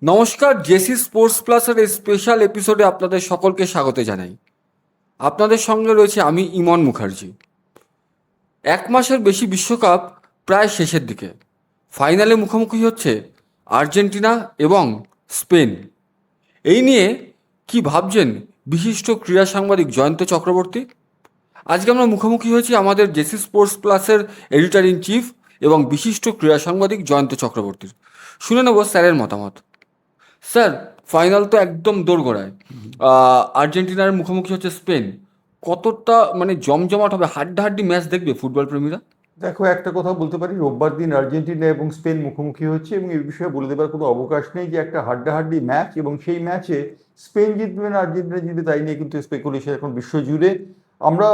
নমস্কার, JC sports প্লাসের এই স্পেশাল এপিসোডে আপনাদের সকলকে স্বাগত জানাই। আপনাদের সঙ্গে রয়েছে আমি ইমন মুখার্জি। এক মাসের বেশি বিশ্বকাপ প্রায় শেষের দিকে। ফাইনালে মুখোমুখি হচ্ছে আর্জেন্টিনা এবং স্পেন। এই নিয়ে কি ভাবছেন বিশিষ্ট ক্রীড়া সাংবাদিক জয়ন্ত চক্রবর্তী? আজকে আমরা মুখোমুখি হয়েছি আমাদের জেসি স্পোর্টস প্লাসের এডিটর ইন চিফ এবং বিশিষ্ট ক্রীড়া সাংবাদিক জয়ন্ত চক্রবর্তীর। শুনে নেব স্যারের মতামত। স্যার, ফাইনাল তো একদম দোরগোড়ায়। আর্জেন্টিনার মুখোমুখি হচ্ছে স্পেন। কতটা মানে জমজমাট হবে, হাড্ডাহাড্ডি ম্যাচ দেখবে ফুটবল প্রেমীরা? দেখো, একটা কথা বলতে পারি, রোববার দিন আর্জেন্টিনা এবং স্পেন মুখোমুখি হচ্ছে এবং এই বিষয়ে বলে দেবার কোনো অবকাশ নেই যে একটা হাড্ডাহাড্ডি ম্যাচ, এবং সেই ম্যাচে স্পেন জিতবে না আর্জেন্টিনা জিতবে তাই নিয়ে কিন্তু স্পেকুলেশন এখন বিশ্বজুড়ে। আমরা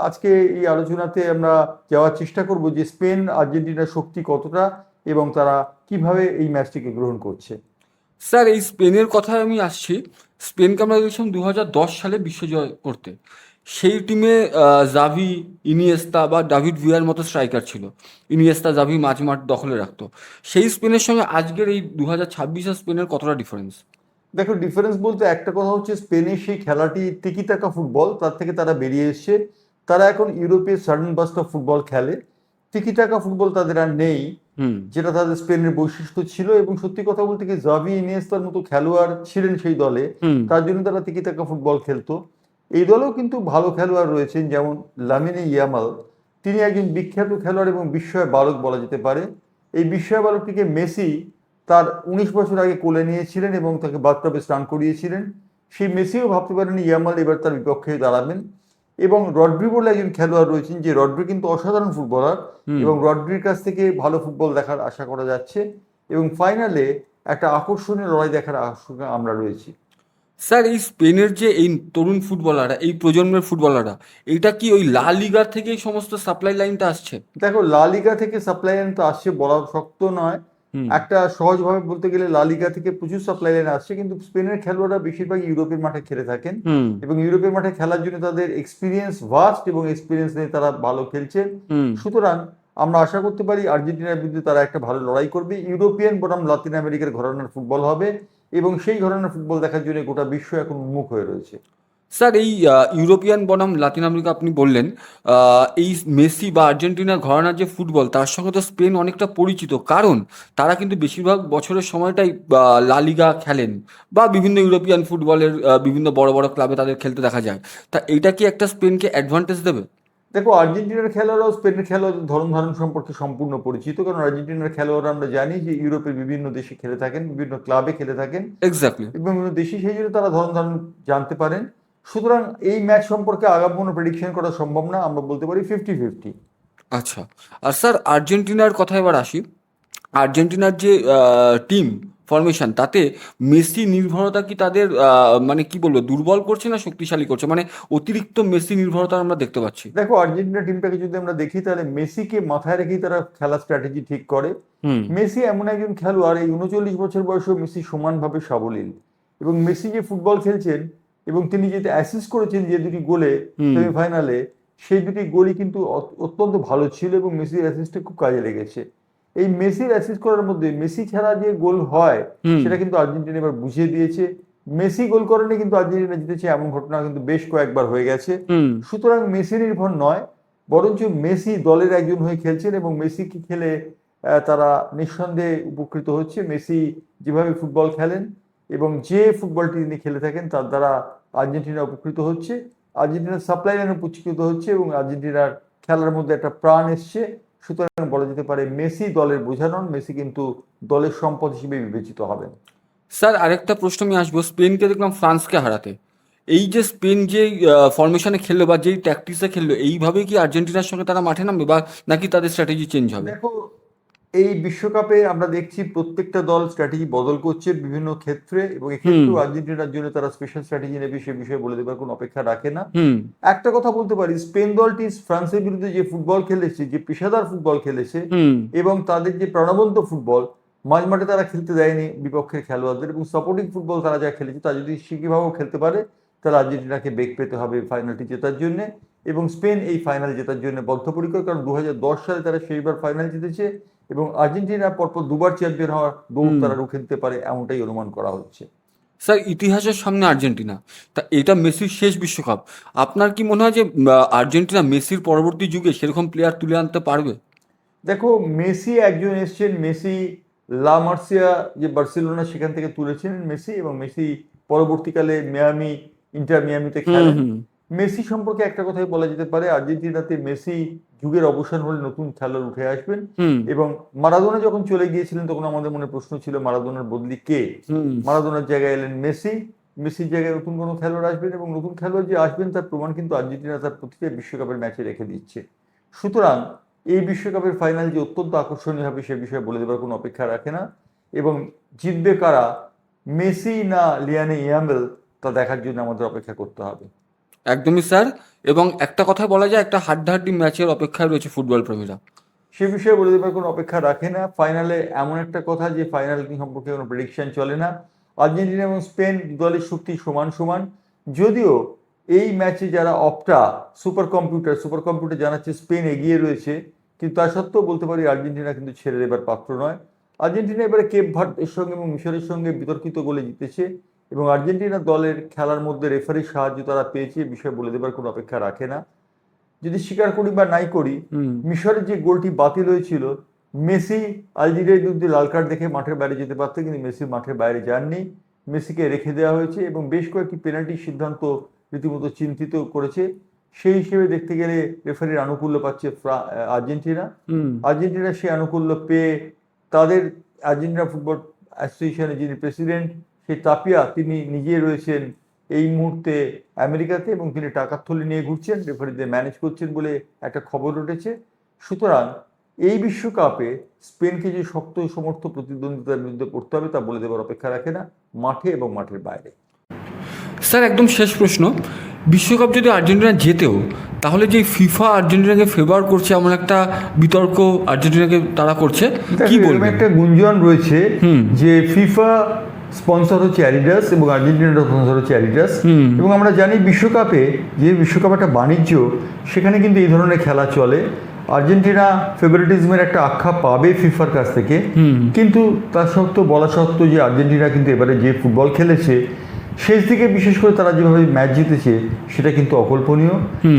আজকে এই আলোচনাতে আমরা যাওয়ার চেষ্টা করব যে স্পেন আর্জেন্টিনার শক্তি কতটা এবং তারা কিভাবে এই ম্যাচটিকে গ্রহণ করছে। স্যার, এই স্পেনের কথায় আমি আসছি। স্পেনকে আমরা দেখছিলাম 2010 সালে বিশ্বজয় করতে। সেই টিমে জাভি, ইনিয়েস্তা বা ডাভিড ভিয়ার মতো স্ট্রাইকার ছিল। ইনিয়েস্তা, জাভি মাঝমাঠ দখলে রাখতো। সেই স্পেনের সঙ্গে আজকের এই 2026-এর স্পেনের কতটা ডিফারেন্স? দেখো, ডিফারেন্স বলতে একটা কথা হচ্ছে, স্পেনের সেই খেলাটি তিকিটাকা ফুটবল, তার থেকে তারা বেরিয়ে এসছে। তারা এখন ইউরোপের সাডেন বাস্ট অফ ফুটবল খেলে। তিকিটাকা ফুটবল তাদের আর নেই, হুম। যেটা তাদের স্পেনের বৈশিষ্ট্য ছিল। এবং সত্যি কথা বলতে কি, জাভি ইনিয়েস্তার মতো খেলোয়াড় ছিলেন সেই দলে, হুম। তার জন্য তারা তিকিটাকা ফুটবল খেলতো। এই দলেও কিন্তু ভালো খেলোয়াড় রয়েছেন, যেমন লামিনে ইয়ামাল। তিনি একজন বিখ্যাত খেলোয়াড় এবং বিস্ময় বালক বলা যেতে পারে। এই বিস্ময় বালকটিকে মেসি তার 19 বছর আগে কোলে নিয়েছিলেন এবং তাকে বাথটবে স্নান করিয়েছিলেন। সেই মেসিও ভাবতে পারেন ইয়ামাল এবার তার বিপক্ষে দাঁড়াবেন। এবং রড্রি বলে একজন খেলোয়াড় রয়েছেন, যে রড্রি কিন্তু অসাধারণ ফুটবলার, হুম। এবং রড্রির কাছ থেকে ভালো ফুটবল দেখার আশা করা যাচ্ছে। এবং ফাইনালে একটা আকর্ষণীয় লড়াই দেখার আশঙ্কা আমরা রয়েছি। স্যার, এই স্পেনের যে এই তরুণ ফুটবলাররা, এই প্রজন্মের ফুটবলাররা, এটা কি ওই লা লিগা থেকে এই সমস্ত সাপ্লাই লাইনটা আসছে? দেখো, লা লিগা থেকে সাপ্লাই লাইন তো আসছে, বলা শক্ত নয়। হুম। একটা সহজভাবে বলতে গেলে লা লিগা থেকে প্রচুর সাপ্লাই লাইন আসছে, কিন্তু স্পেনের খেলোয়াড়রা বেশিরভাগ ইউরোপের মাঠে খেলে থাকেন। হুম। এবং ইউরোপের মাঠে খেলার জন্য তাদের এক্সপিরিয়েন্স ভাস্ট, এবং এক্সপিরিয়েন্স নিয়ে তারা ভালো খেলছেন। হুম। সুতরাং আমরা আশা করতে পারি আর্জেন্টিনার বিরুদ্ধে তারা একটা ভালো লড়াই করবে। ইউরোপিয়ান বনাম লাতিন আমেরিকার ঘরানার ফুটবল হবে, এবং সেই ঘরানার ফুটবল দেখার জন্য গোটা বিশ্ব এখন উন্মুখ হয়ে রয়েছে। স্যার, এই ইউরোপিয়ান বনাম লাতিন আমেরিকা আপনি বললেন, এই মেসি বা আর্জেন্টিনার ঘরানার যে ফুটবল, তার সঙ্গে তো স্পেন অনেকটা পরিচিত, কারণ তারা কিন্তু বেশিরভাগ বছরের সময়টাই লা লিগা খেলেন বা বিভিন্ন ইউরোপিয়ান ফুটবলের বিভিন্ন বড় বড় ক্লাবে তাদের খেলতে দেখা যায়। তা এটা কি একটা স্পেনকে অ্যাডভান্টেজ দেবে? দেখো, আর্জেন্টিনার খেলোয়াড়রাও স্পেনের খেলোয়াড়দের ধরন ধারণ সম্পর্কে সম্পূর্ণ পরিচিত, কারণ আর্জেন্টিনার খেলোয়াড়রা আমরা জানি যে ইউরোপের বিভিন্ন দেশে খেলে থাকেন, বিভিন্ন ক্লাবে খেলে থাকেন, এক্স্যাক্টলি। এবং বিভিন্ন দেশে সেই জন্য তারা ধরন ধারণ জানতে পারেন। সুতরাং এই ম্যাচ সম্পর্কে আগাম কোনো প্রেডিকশন করা সম্ভব না, আমরা বলতে পারি 50-50। আচ্ছা। আর স্যার, আর্জেন্টিনার কথা এবার আসি। আর্জেন্টিনার যে টিম ফরমেশন, তাতে মেসি নির্ভরতা কি তাদের মানে কি বলবো, দুর্বল করছে না শক্তিশালী করছে? মানে অতিরিক্ত মেসি নির্ভরতা আমরা দেখতে পাচ্ছি। দেখো, আর্জেন্টিনা টিমটাকে যদি আমরা দেখি, তাহলে মেসিকে মাথায় রেখেই তারা খেলার স্ট্র্যাটেজি ঠিক করে। হুম। মেসি এমন একজন খেলোয়াড়, এই 39 বছর বয়সেও মেসি সমানভাবে সাবলীল। এবং মেসি যে ফুটবল খেলছেন, এবং তিনি যেটা অ্যাসিস্ট করেছেন যে দুটি গোলে হুম। সেমিফাইনালে, সেই দুটি গোলই কিন্তু অত্যন্ত ভালো ছিল, এবং মেসির অ্যাসিস্টে খুব কাজে লেগেছে। এই মেসির অ্যাসিস্ট করার মধ্যে মেসি ছাড়া যে গোল হয়, হুম। সেটা কিন্তু আর্জেন্টিনা এবার বুঝিয়ে দিয়েছে। মেসি গোল করেনি কিন্তু আর্জেন্টিনা জিতেছে, এমন ঘটনা কিন্তু বেশ কয়েকবার হয়ে গেছে। হুম। সুতরাং মেসি নির্ভর নয়, বরঞ্চ মেসি দলের একজন হয়ে খেলছেন, এবং মেসিকে খেলে তারা নিঃসন্দেহে উপকৃত হচ্ছে। মেসি যেভাবে ফুটবল খেলেন এবং যে ফুটবলটি তিনি খেলে থাকেন, তার দ্বারা আর্জেন্টিনা উপকৃত হচ্ছে, আর্জেন্টিনার সাপ্লাই লাইন উপকৃত হচ্ছে, এবং আর্জেন্টিনার খেলার মধ্যে একটা প্রাণ এসছে। সুতরাং বলা যেতে পারে মেসি দলের বোঝা নন, মেসি কিন্তু দলের সম্পদ হিসেবে বিবেচিত হবেন। স্যার, আরেকটা প্রশ্ন আমি আসবো। স্পেনকে দেখলাম ফ্রান্সকে হারাতে। এই যে স্পেন যে ফরমেশনে খেললো বা যেই ট্যাকটিক্সে খেললো, এইভাবেই কি আর্জেন্টিনার সঙ্গে তারা মাঠে নামবে, বা নাকি তাদের স্ট্র্যাটেজি চেঞ্জ হবে? দেখো, এই বিশ্বকাপে আমরা দেখছি প্রত্যেকটা দল স্ট্র্যাটেজি বদল করছে বিভিন্ন ক্ষেত্রে, এবং হুম। এক্ষেত্রেও আর্জেন্টিনার জন্য তারা স্পেশাল স্ট্র্যাটেজি নেবে সে বিষয়ে বলে দেবার কোনো অপেক্ষা রাখে না। হুম। একটা কথা বলতে পারি, স্পেন দলটি ফ্রান্সের বিরুদ্ধে যে ফুটবল খেলেছে, যে পেশাদার ফুটবল খেলেছে, হুম। এবং তাদের যে প্রাণবন্ত ফুটবল, মাঝমাঠে তারা খেলতে দেয়নি বিপক্ষের খেলোয়াড়দের, এবং সাপোর্টিং ফুটবল তারা যা খেলেছে, তা যদি ঠিকভাবেও খেলতে পারে, তাহলে আর্জেন্টিনাকে বেগ পেতে হবে ফাইনালটি জেতার জন্য। এবং স্পেন এই ফাইনাল জেতার জন্য বদ্ধপরিকর, কারণ 2010 সালে তারা সেইবার ফাইনাল জিতেছে, এবং আর্জেন্টিনা পরপর দুবার চ্যাম্পিয়ন হওয়ার দৌড় তারা রুখে দিতে পারে, এমনটাই অনুমান করা হচ্ছে। স্যার, ইতিহাসের সামনে আর্জেন্টিনা, তা এটা মেসির শেষ বিশ্বকাপ। আপনার কি মনে হয় যে আর্জেন্টিনা মেসির পরবর্তী যুগে সেরকম প্লেয়ার তুলে আনতে পারবে? দেখো, মেসি একজন এসছেন, মেসি লা মার্সিয়া যে বার্সেলোনা সেখান থেকে তুলেছেন মেসি, এবং মেসি পরবর্তীকালে ইন্টার মিয়ামিতে খেলেন। মেসি সম্পর্কে একটা কথাই বলা যেতে পারে, আর্জেন্টিনাতে মেসি যুগের অবসান হলে নতুন খেলোয়াড় উঠে আসবেন। এবং মারাদোনা যখন চলে গিয়েছিলেন তখন আমাদের মনে প্রশ্ন ছিল মারাদোনার বদলি কে। মারাদোনার জায়গায় এলেন মেসি, মেসির জায়গায় নতুন কোনো খেলোয়াড় আসবেন, এবং নতুন খেলোয়াড় যে আসবেন তার প্রমাণ কিন্তু আর্জেন্টিনা তার প্রতিটা বিশ্বকাপের ম্যাচে রেখে দিচ্ছে। সুতরাং এই বিশ্বকাপের ফাইনাল যে অত্যন্ত আকর্ষণীয় হবে সে বিষয়ে বলে দেবার কোনো অপেক্ষা রাখে না, এবং জিতবে কারা, মেসি না লিয়ানে ইয়ামেল, তা দেখার জন্য আমাদের অপেক্ষা করতে হবে। একদমই স্যার, এবং একটা কথা বলা যায়, একটা হাড্ডাহাড্ডি ম্যাচের অপেক্ষায় রয়েছে ফুটবল প্রেমীরা। সে বিষয়ে বলে দেবার কোনো অপেক্ষা রাখে না। ফাইনালে এমন একটা কথা যে ফাইনাল সম্পর্কে কোনো প্রেডিকশন চলে না। আর্জেন্টিনা এবং স্পেন দলের শক্তি সমান সমান, যদিও এই ম্যাচে যারা সুপার কম্পিউটার জানাচ্ছে স্পেন এগিয়ে রয়েছে, কিন্তু তা সত্ত্বেও বলতে পারি আর্জেন্টিনা কিন্তু ছেড়ে দেবার পাত্র নয়। আর্জেন্টিনা এবারে কেপ ভার্দের সঙ্গে এবং মিশরের সঙ্গে বিতর্কিত গোলে জিতেছে, এবং আর্জেন্টিনা দলের খেলার মধ্যে রেফারির সাহায্য তারা পেয়েছে, বিষয়ে বলে দেবার কোনো অপেক্ষা রাখে না। যদি স্বীকার করি বা নাই করি, মিশরের যে গোলটি বাতিল হয়েছিল, মেসি আলজেরিয়ার বিরুদ্ধে লাল কার্ড দেখে মাঠের বাইরে যেতে পারত, কিন্তু মেসি মাঠের বাইরে যাননি, মেসিকে রেখে দেওয়া হয়েছে, এবং বেশ কয়েকটি পেনাল্টির সিদ্ধান্ত রীতিমতো চিন্তিত করেছে। সেই হিসেবে দেখতে গেলে রেফারির আনুকূল্য পাচ্ছে আর্জেন্টিনা সেই আনুকূল্য পেয়ে তাদের আর্জেন্টিনা ফুটবল অ্যাসোসিয়েশনের যিনি প্রেসিডেন্ট সেই তাপিয়া, তিনি নিজে রয়েছেন এই মুহূর্তে আমেরিকাতে, এবং তিনি টাকার থলি নিয়ে ঘুরছেন, রেফারিদের ম্যানেজ করছেন বলে একটা খবর উঠেছে। সুতরাং এই বিশ্বকাপে স্পেনকে যে শক্ত সমর্থ প্রতিদ্বন্দ্বিতার বিরুদ্ধে পড়তে হবে তা বলে দেওয়ার অপেক্ষা রাখে না, মাঠে এবং মাঠের বাইরে। স্যার, একদম শেষ প্রশ্ন, বিশ্বকাপ যদি আর্জেন্টিনা জেতেও, তাহলে যে ফিফা আর্জেন্টিনাকে ফেভার করছে এমন একটা বিতর্ক আর্জেন্টিনাকে তারা করছে, কি বলবেন? একটা গুঞ্জন রয়েছে যে ফিফা স্পন্সর হচ্ছে অ্যাডিডাস এবং আর্জেন্টিনার স্পন্সর হচ্ছে অ্যাডিডাস, এবং আমরা জানি বিশ্বকাপ একটা বাণিজ্য, সেখানে কিন্তু এই ধরনের খেলা চলে। আর্জেন্টিনা ফেভারিটিজমের একটা আখ্যা পাবে ফিফার কাছ থেকে, কিন্তু তার সত্ত্বেও বলা সত্ত্বেও যে আর্জেন্টিনা কিন্তু এবারে যে ফুটবল খেলেছে, শেষ দিকে বিশেষ করে তারা যেভাবে ম্যাচ জিতেছে সেটা কিন্তু অকল্পনীয়,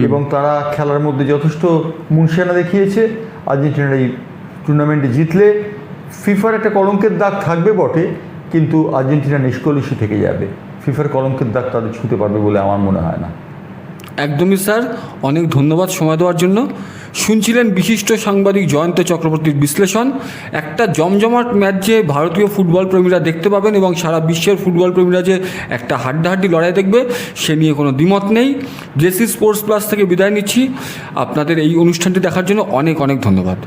এবং তারা খেলার মধ্যে যথেষ্ট মুনশিয়ানা দেখিয়েছে। আর্জেন্টিনার এই টুর্নামেন্টে জিতলে ফিফার একটা কলঙ্কের দাগ থাকবে বটে, কিন্তু আর্জেন্টিনা নিষ্কলুষী থেকে যাবে, ফিফার কলঙ্কের দাগ তাদের ছুঁতে পারবে বলে আমার মনে হয় না। একদমই স্যার, অনেক ধন্যবাদ সময় দেওয়ার জন্য। শুনছিলেন বিশিষ্ট সাংবাদিক জয়ন্ত চক্রবর্তীর বিশ্লেষণ। একটা জমজমাট ম্যাচ যে ভারতীয় ফুটবল প্রেমীরা দেখতে পাবেন, এবং সারা বিশ্বের ফুটবল প্রেমীরা যে একটা হাড্ডাহাড্ডি লড়াই দেখবে, সে নিয়ে কোনো দ্বিমত নেই। জেসি স্পোর্টস প্লাস থেকে বিদায় নিচ্ছি। আপনাদের এই অনুষ্ঠানটি দেখার জন্য অনেক অনেক ধন্যবাদ।